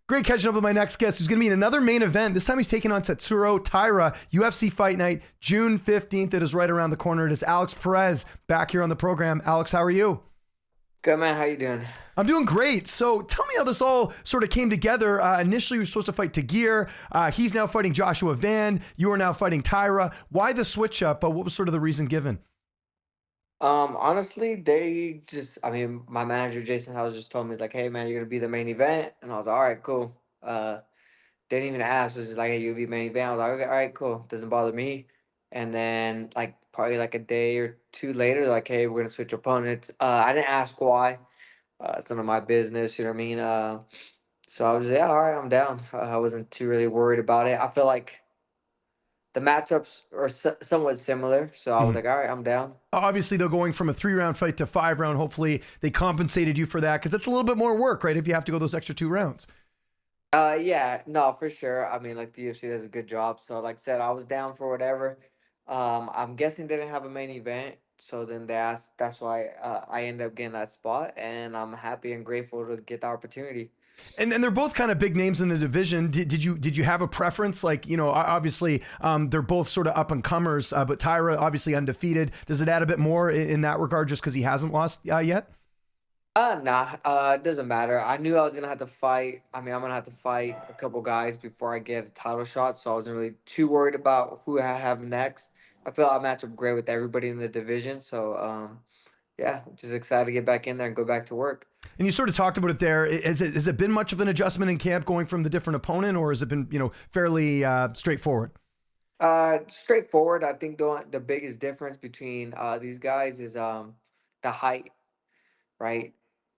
Great catching up with my next guest, who's going to be in another main event. This time he's taking on Tatsuro Tayra, UFC Fight Night, June 15th. It is right around the corner. It is Alex Perez back here on the program. Alex, how are you? Good, man. How you doing? I'm doing great. So tell me how this all sort of came together. Initially, you were supposed to fight Tagir. He's now fighting Joshua Van. You are now fighting Tayra. Why the switch up? What was sort of the reason given? Honestly, I mean, my manager, Jason House, just told me, like, hey, man, you're going to be the main event. And I was like, all right, cool. Didn't even ask. It was just like, hey, you'll be main event. I was like, okay, all right, cool. Doesn't bother me. And then, like, probably like a day or two later, like, hey, we're going to switch opponents. I didn't ask why. It's none of my business, you know what I mean? So I was just, yeah, all right, I'm down. I wasn't too really worried about it. I feel like the matchups are somewhat similar. So I was Mhm. like, all right, I'm down. Obviously, they're going from a 3-round fight to 5-round. Hopefully, they compensated you for that because that's a little bit more work, right? If you have to go those extra 2 rounds. Yeah, no, for sure. I mean, like the UFC does a good job. So, like I said, I was down for whatever. I'm guessing they didn't have a main event, so then that's why I ended up getting that spot, and I'm happy and grateful to get the opportunity. And they're both kind of big names in the division. Did you have a preference? Like, obviously, they're both sort of up and comers, but Tyra obviously undefeated. Does it add a bit more in that regard just because he hasn't lost yet? Nah, it doesn't matter. I knew I was gonna have to fight. I mean, I'm gonna have to fight a couple guys before I get a title shot, so I wasn't really too worried about who I have next. I feel I match up great with everybody in the division, so yeah, just excited to get back in there and go back to work. And you sort of talked about it there. Has it been much of an adjustment in camp going from the different opponent, or has it been fairly straightforward? Straightforward. I think the biggest difference between these guys is the height, right?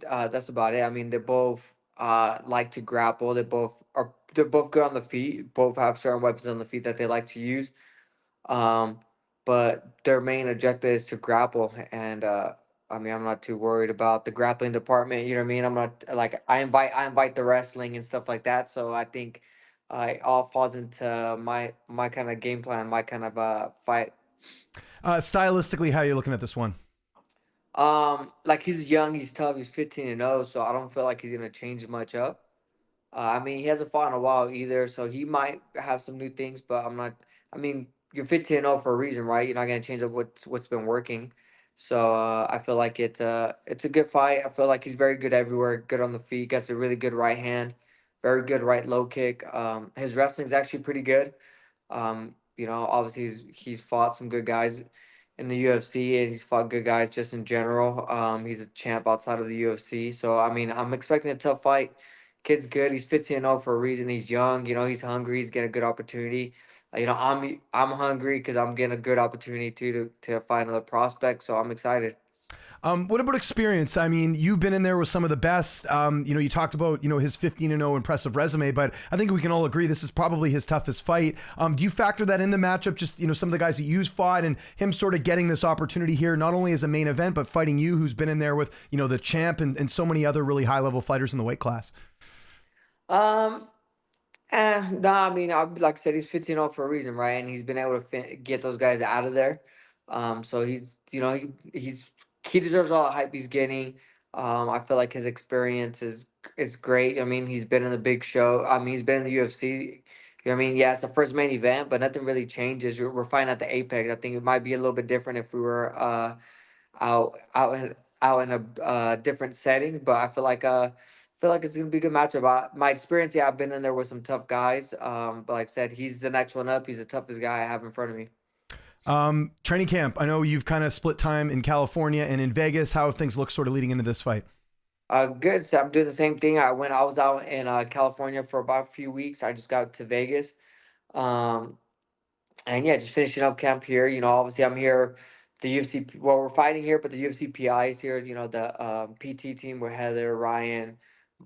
That's about it. I mean, they both like to grapple. They're both good on the feet. Both have certain weapons on the feet that they like to use. Um, but their main objective is to grapple, and I mean, I'm not too worried about the grappling department. You know what I mean? I'm not like I invite the wrestling and stuff like that. So I think it all falls into my kind of game plan, my kind of fight. Stylistically, how are you looking at this one? Like he's young, he's tough, he's 15-0, so I don't feel like he's gonna change much up. I mean, he hasn't fought in a while either, so he might have some new things, but I'm not. I mean, you're 15-0 for a reason, right? You're not gonna change up what's been working. So I feel like it's a good fight. I feel like he's very good everywhere, good on the feet, gets a really good right hand, very good right low kick. His wrestling's actually pretty good. Obviously he's fought some good guys in the UFC, and he's fought good guys just in general. He's a champ outside of the UFC. So I mean, I'm expecting a tough fight. Kid's good. He's 15-0 for a reason. He's young. He's hungry. He's getting a good opportunity. I'm hungry because I'm getting a good opportunity too to find another prospect. So I'm excited. What about experience? I mean, you've been in there with some of the best. You talked about his 15-0 impressive resume, but I think we can all agree this is probably his toughest fight. Do you factor that in the matchup? Just some of the guys that you've fought and him sort of getting this opportunity here, not only as a main event, but fighting you, who's been in there with the champ and so many other really high level fighters in the weight class. Um, nah, I mean, like I said, he's 15-0 for a reason, right? And he's been able to get those guys out of there. So he deserves all the hype he's getting. I feel like his experience is great. I mean, he's been in the big show. I mean, he's been in the UFC. You know what I mean? Yeah, it's the first main event, but nothing really changes. We're fighting at the Apex. I think it might be a little bit different if we were out in a different setting. But I feel like it's gonna be a good matchup. My experience, yeah, I've been in there with some tough guys. But like I said, he's the next one up. He's the toughest guy I have in front of me. Training camp. I know you've kind of split time in California and in Vegas. How have things look sort of leading into this fight? Good. So I'm doing the same thing. I was out in California for about a few weeks. I just got to Vegas. Um, and yeah, just finishing up camp here. Obviously I'm here. The UFC. Well, we're fighting here, but the UFC PI is here. The PT team with Heather, Ryan,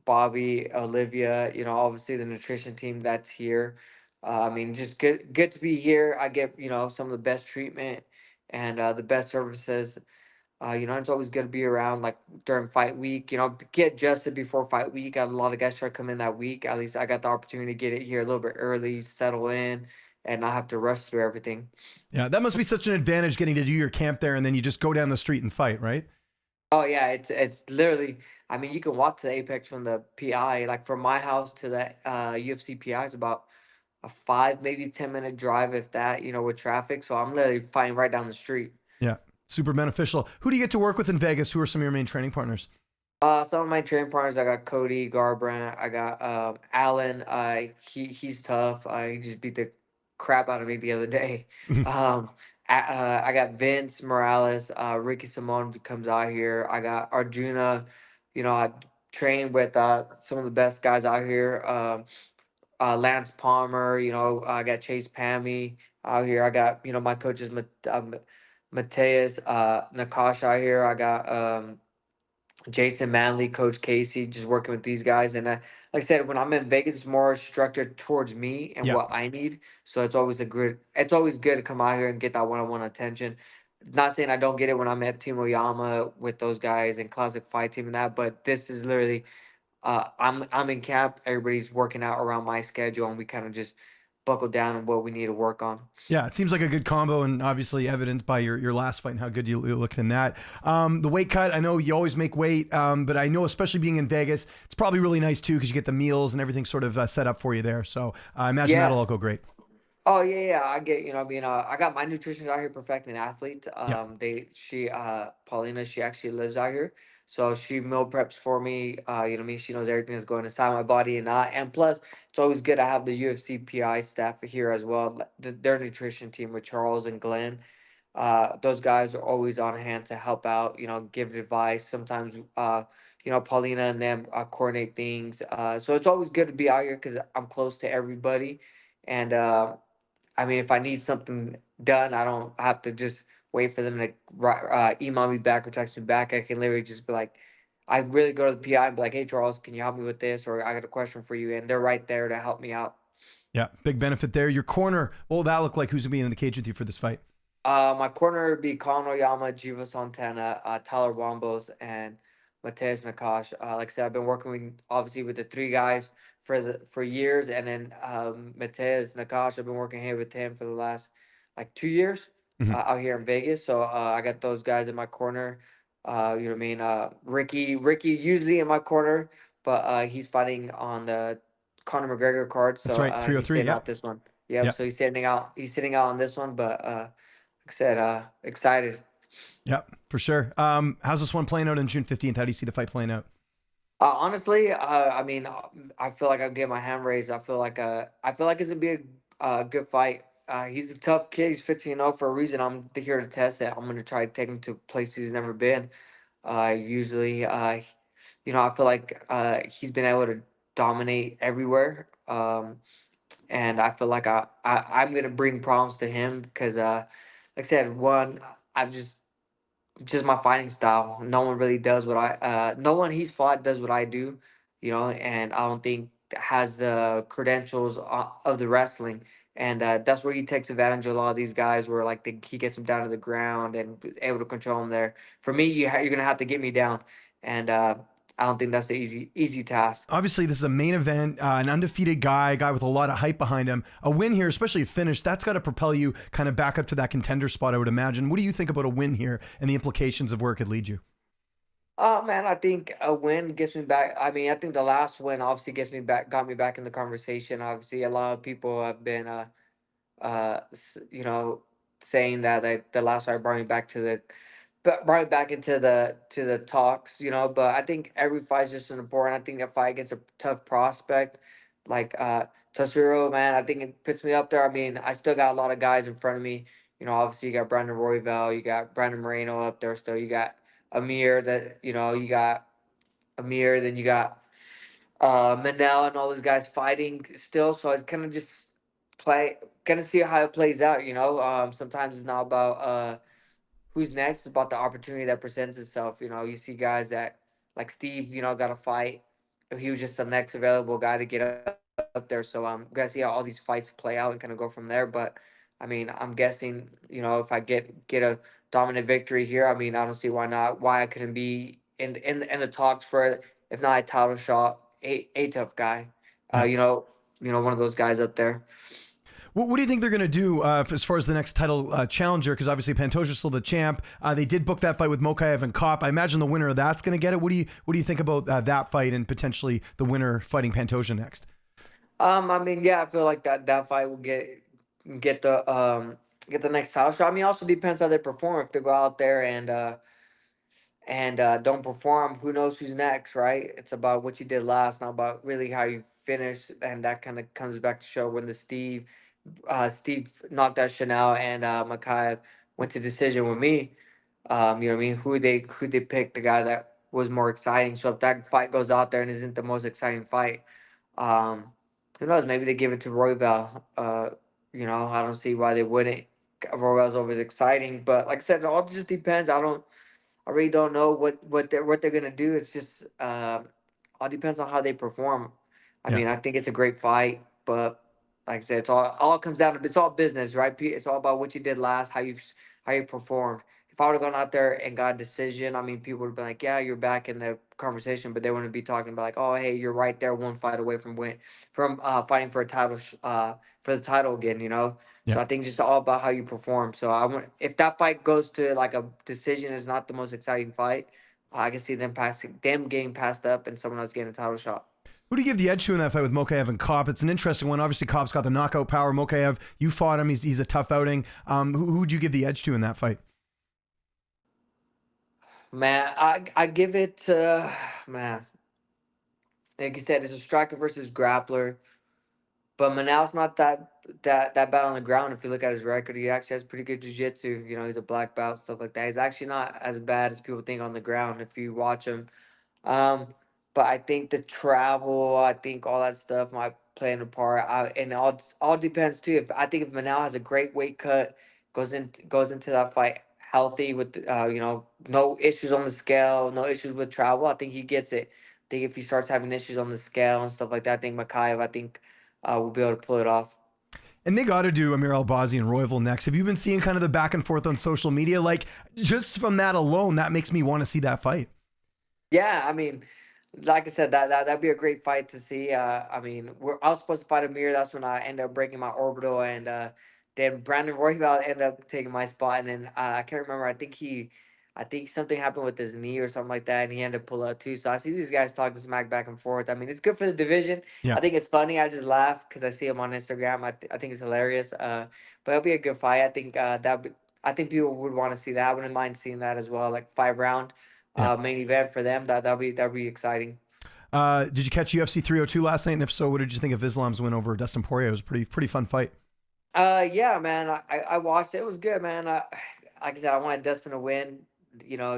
Bobby, Olivia. Obviously the nutrition team that's here. I mean, just good to be here. I get some of the best treatment and the best services. It's always good to be around like during fight week. Get adjusted before fight week. I have a lot of guys try to come in that week. At least I got the opportunity to get it here a little bit early, settle in, and not have to rush through everything. Yeah, that must be such an advantage getting to do your camp there and then you just go down the street and fight, right? Oh yeah, it's literally. I mean, you can walk to the Apex from the PI. Like from my house to the UFC PI is about a 5 maybe 10 minute drive, if that. With traffic. So I'm literally fighting right down the street. Yeah, super beneficial. Who do you get to work with in Vegas? Who are some of your main training partners? Some of my training partners, I got Cody Garbrandt, I got Alan. He's tough. He just beat the crap out of me the other day. Um, I got Vince Morales. Ricky Simone comes out here. I got Arjuna. I train with some of the best guys out here. Lance Palmer. I got Chase Pammy out here. I got my coaches, Mateus, Nakash out here. I got Jason Manley, Coach Casey, just working with these guys. And like I said, when I'm in Vegas, it's more structured towards me and Yeah. what I need. So it's always good to come out here and get that one-on-one attention. Not saying I don't get it when I'm at Team Oyama with those guys and Classic Fight Team and that, but this is literally I'm in camp. Everybody's working out around my schedule, and we kind of just buckle down on what we need to work on. Yeah, it seems like a good combo, and obviously evidenced by your last fight and how good you looked in that. The weight cut, I know you always make weight, but I know especially being in Vegas, it's probably really nice too because you get the meals and everything sort of set up for you there. So I imagine Yeah. that'll all go great. Oh yeah, yeah. I get, I got my nutritionist out here perfecting athlete. Yeah, Paulina, she actually lives out here, so she meal preps for me. She knows everything that's going inside my body and not. And plus, it's always good to have the UFC PI staff here as well. Their nutrition team with Charles and Glenn. Those guys are always on hand to help out. Give advice. Sometimes, Paulina and them coordinate things. So it's always good to be out here because I'm close to everybody, and. I mean, if I need something done, I don't have to just wait for them to email me back or text me back. I can literally just be like, I really go to the PI and be like, hey, Charles, can you help me with this? Or I got a question for you. And they're right there to help me out. yeah, big benefit there. Your corner, what will that look like? Who's gonna be in the cage with you for this fight? My corner would be Colin Oyama, Jiva Santana, Tyler Wambos, and Mateus Nakash. Like I said, I've been working obviously with the three guys for years, and then Mateus Nakash, I've been working here with him for the last like 2 years Mhm. out here in Vegas. So I got those guys in my corner. You know what I mean? Ricky usually in my corner, but he's fighting on the Conor McGregor card, That's so right, he's 303. sitting out Yep, this one. Yep. yep, So he's sitting out on this one, but like I said, excited. yep, for sure. How's this one playing out on June 15th? How do you see the fight playing out? Honestly, I mean, I feel like I'll get my hand raised. I feel like it's gonna be a good fight. He's a tough kid. He's 15-0 for a reason. I'm here to test that. I'm gonna try to take him to places he's never been. Usually, I feel like he's been able to dominate everywhere. And I feel like I'm gonna bring problems to him because, like I said, one, I've just my fighting style. No one really does what no one he's fought does what I do, and I don't think has the credentials of the wrestling. And that's where he takes advantage of a lot of these guys, where like he gets them down to the ground and is able to control them there. For me, you're gonna have to get me down, and I don't think that's the easy task. Obviously, this is a main event, an undefeated guy, a guy with a lot of hype behind him. A win here, especially a finish, that's got to propel you kind of back up to that contender spot, I would imagine. What do you think about a win here and the implications of where it could lead you? Oh man, I think a win gets me back. I mean, I think the last win obviously got me back in the conversation. Obviously, a lot of people have been you know, saying that the last fight brought me back to brought me back into the talks, But I think every fight's just as important. I think a fight against a tough prospect like Tatsuro, man, I think it puts me up there. I mean, I still got a lot of guys in front of me. Obviously you got Brandon Royval, you got Brandon Moreno up there still. You got Amir you got Amir, then you got Manel and all those guys fighting still. So it's kind of just gonna see how it plays out. Sometimes it's not about who's next. It's about the opportunity that presents itself. You see guys that like Steve, got to fight. He was just the next available guy to get up there. So I'm gonna see how all these fights play out and kind of go from there. But I mean, I'm guessing, if I get a dominant victory here, I mean, I don't see why not. Why I couldn't be in the talks for, if not a title shot, a tough guy. Yeah. One of those guys up there. What do you think they're going to do as far as the next title challenger? Because obviously Pantoja's still the champ. They did book that fight with Mokaev and Kape. I imagine the winner of that's going to get it. What do you think about that fight and potentially the winner fighting Pantoja next? I mean, yeah, I feel like that fight will get get the next title shot. I mean, it also depends how they perform. If they go out there and don't perform, who knows who's next, right? It's about what you did last, not about really how you finish, and that kind of comes back to show when the Steve knocked out Chanel and Makhachev went to decision with me. You know what I mean? Who they picked, the guy that was more exciting. So if that fight goes out there and isn't the most exciting fight, um, who knows? Maybe they give it to Royval. I don't see why they wouldn't. Royval's always exciting, but like I said, it all just depends. I really don't know what they're gonna do. It's just all depends on how they perform. I Yeah. mean, I think it's a great fight, but like I said, it's all comes down to it's all business, right? It's all about what you did last, how you performed. If I would have gone out there and got a decision, I mean, people would have been like, "Yeah, you're back in the conversation," but they wouldn't be talking about like, "Oh, hey, you're right there, one fight away from fighting for a title, for the title again," you know. Yeah. So I think it's just all about how you perform. So I want if that fight goes to like a decision is not the most exciting fight, I can see them getting passed up and someone else getting a title shot. Who do you give the edge to in that fight with Mokaev and Kape? It's an interesting one. Obviously, Kape's got the knockout power. Mokaev, you fought him. He's a tough outing. Who would you give the edge to in that fight? Man, I give it to man. Like you said, it's a striker versus grappler. But Manel's not that bad on the ground. If you look at his record, he actually has pretty good jiu-jitsu. You know, he's a black belt, stuff like that. He's actually not as bad as people think on the ground if you watch him. Um, but I think the travel, I think all that stuff might play in a part. And all depends too. If I think if Manel has a great weight cut, goes into that fight healthy with no issues on the scale, no issues with travel, I think he gets it. I think if he starts having issues on the scale and stuff like that, I think Makayev, will be able to pull it off. And they got to do Amir Albazi and Royval next. Have you been seeing kind of the back and forth on social media? Like, just from that alone, that makes me want to see that fight. Yeah, I mean, like I said, that'd be a great fight to see. I mean, I was supposed to fight Amir. That's when I ended up breaking my orbital, and then Brandon Royval ended up taking my spot. And then I can't remember. I think something happened with his knee or something like that, and he ended up pull out too. So I see these guys talking smack back and forth. I mean, it's good for the division. Yeah. I think it's funny. I just laugh because I see him on Instagram. I think it's hilarious. But it'll be a good fight. I think I think people would want to see that. I wouldn't mind seeing that as well, like 5 round Yeah. main event for them. That'll be exciting. Did you catch UFC 302 last night? And if so, what did you think of Islam's win over Dustin Poirier? It was a pretty fun fight. Yeah, man. I watched it. It was good, man. Like I said, I wanted Dustin to win.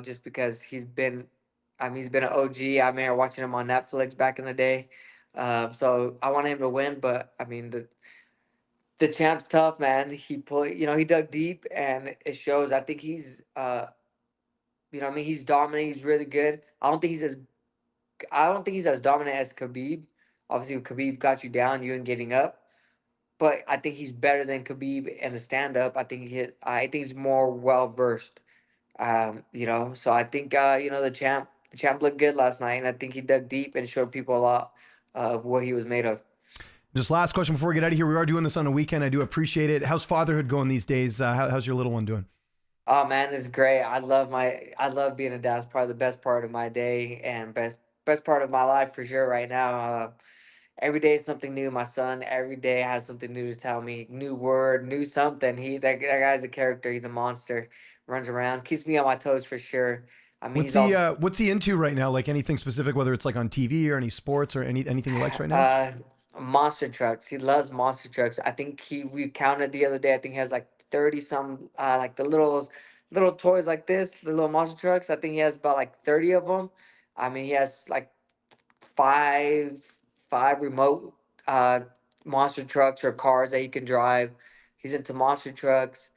Just because he's been an OG. I remember watching him on Netflix back in the day. So I wanted him to win, but I mean the champ's tough, man. He dug deep, and it shows. I think he's dominant. He's really good. I don't think he's as dominant as Khabib. Obviously, Khabib got you down, you ain't getting up. But I think he's better than Khabib in the stand up. I think he's more well versed. So I think the champ looked good last night, and I think he dug deep and showed people a lot of what he was made of. Just last question before we get out of here. We are doing this on a weekend. I do appreciate it. How's fatherhood going these days? How's your little one doing? Oh man, it's great. I love being a dad. It's probably the best part of my day and best part of my life for sure right now. Every day is something new. My son every day has something new to tell me. New word, new something. That guy's a character. He's a monster. Runs around, keeps me on my toes for sure. I mean, What's he's he all uh, what's he into right now? Like anything specific, whether it's like on TV or any sports or anything he likes right now? uh monster trucks. He loves monster trucks. I think we counted the other day. I think he has like 30 some like the little toys like this, the little monster trucks. I think he has about like 30 of them. I mean, he has like five five remote uh monster trucks or cars that he can drive. He's into monster trucks.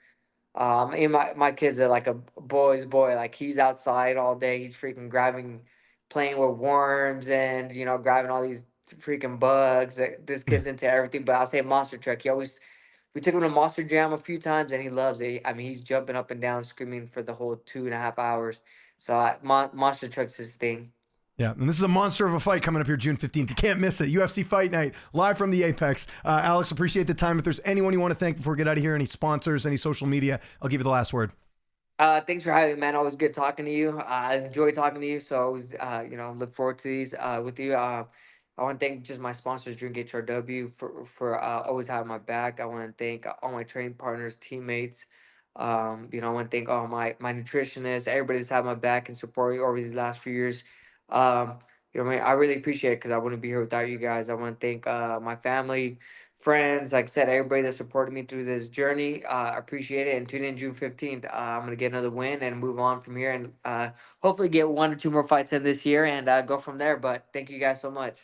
And my kids are like a boy's boy. Like he's outside all day. He's freaking playing with worms and grabbing all these freaking bugs. This kid's into everything. But I'll say monster truck. We took him to Monster Jam a few times and he loves it. I mean, he's jumping up and down, screaming for the whole 2.5 hours. So monster truck's his thing. Yeah, and this is a monster of a fight coming up here June 15th. You can't miss it. UFC Fight Night, live from the Apex. Alex, appreciate the time. If there's anyone you want to thank before we get out of here, any sponsors, any social media, I'll give you the last word. Thanks for having me, man. Always good talking to you. I enjoy talking to you, so I always, look forward to these with you. I want to thank just my sponsors, Drink HRW, for always having my back. I want to thank all my training partners, teammates. I want to thank all my nutritionists, everybody that's had my back and support me over these last few years. I really appreciate it because I wouldn't be here without you guys. I want to thank my family, friends, like I said, everybody that supported me through this journey. I appreciate it. And tune in June 15th. I'm going to get another win and move on from here and hopefully get one or two more fights in this year and go from there. But thank you guys so much.